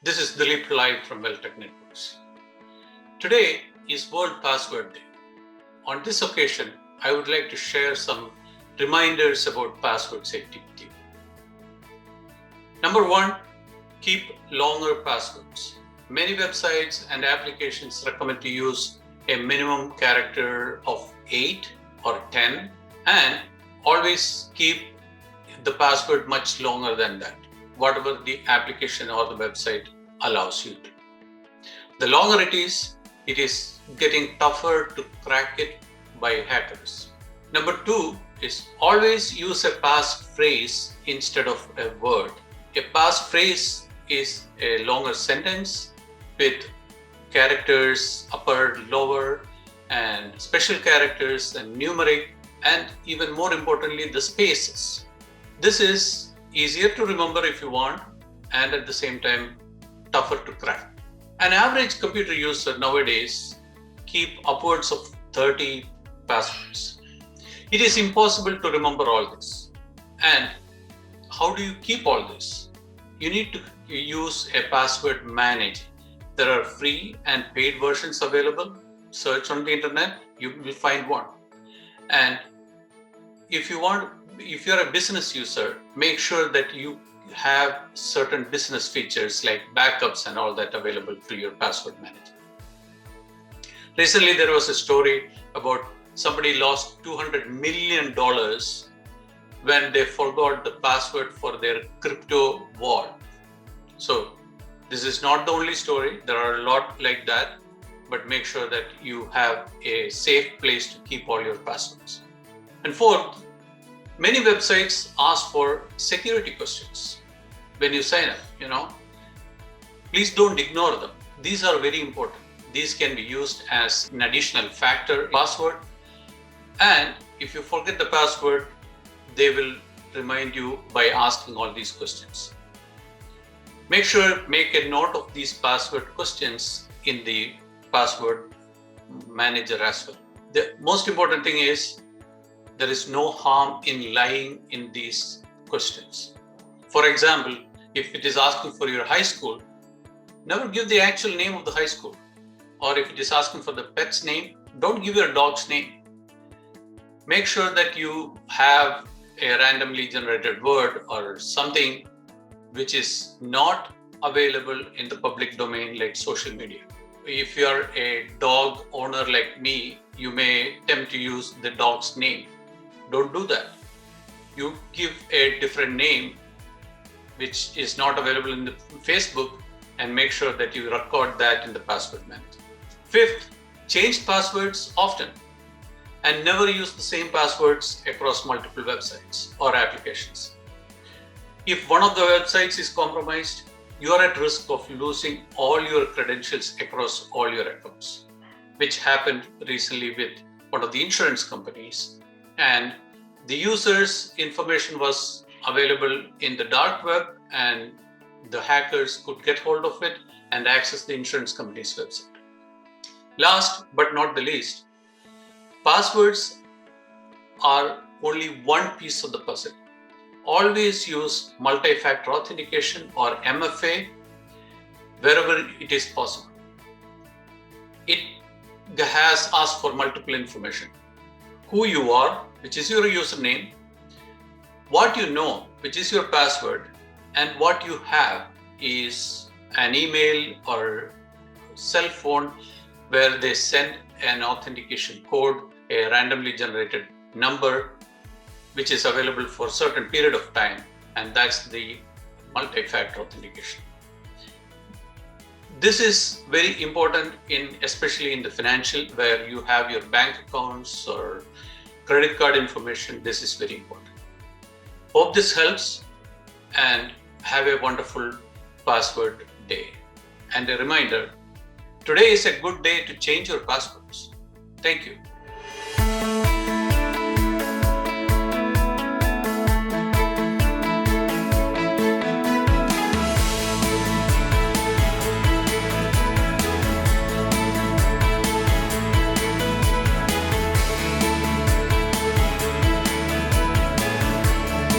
This is Dilip live from Veltec Networks. Today is World Password Day. On this occasion, I would like to share some reminders about password safety with you. Number one, keep longer passwords. Many websites and applications recommend to use a minimum character of 8 or 10 and always keep the password much longer than that, whatever the application or the website allows you to. The longer it is getting tougher to crack it by hackers. Number two is always use a passphrase instead of a word. A passphrase is a longer sentence with characters upper, lower, and special characters and numeric, and even more importantly, the spaces. This is easier to remember if you want, and at the same time, tougher to crack. An average computer user nowadays keep upwards of 30 passwords. It is impossible to remember all this. And how do you keep all this? You need to use a password manager. There are free and paid versions available. Search on the internet, you will find one. And if you're a business user, make sure that you have certain business features like backups and all that available through your password manager. Recently, there was a story about somebody lost $200 million when they forgot the password for their crypto wallet. So this is not the only story. There are a lot like that, but make sure that you have a safe place to keep all your passwords. And fourth, many websites ask for security questions when you sign up, Please don't ignore them. These are very important. These can be used as an additional factor password. And if you forget the password, they will remind you by asking all these questions. Make a note of these password questions in the password manager as well. The most important thing is there is no harm in lying in these questions. For example, if it is asking for your high school, never give the actual name of the high school. Or if it is asking for the pet's name, don't give your dog's name. Make sure that you have a randomly generated word or something which is not available in the public domain like social media. If you are a dog owner like me, you may attempt to use the dog's name. Don't do that. You give a different name which is not available in the Facebook and make sure that you record that in the password manager. Fifth, change passwords often and never use the same passwords across multiple websites or applications. If one of the websites is compromised, you are at risk of losing all your credentials across all your accounts, which happened recently with one of the insurance companies. And the user's information was available in the dark web, and the hackers could get hold of it and access the insurance company's website. Last but not the least, passwords are only one piece of the puzzle. Always use multi-factor authentication or MFA wherever it is possible. It has asked for multiple information. Who you are, which is your username, what you know, which is your password, and what you have is an email or cell phone where they send an authentication code, a randomly generated number, which is available for a certain period of time, and that's the multi-factor authentication. This is very important especially in the financial, where you have your bank accounts or credit card information. This is very important. Hope this helps, and have a wonderful password day. And a reminder, today is a good day to change your passwords. Thank you.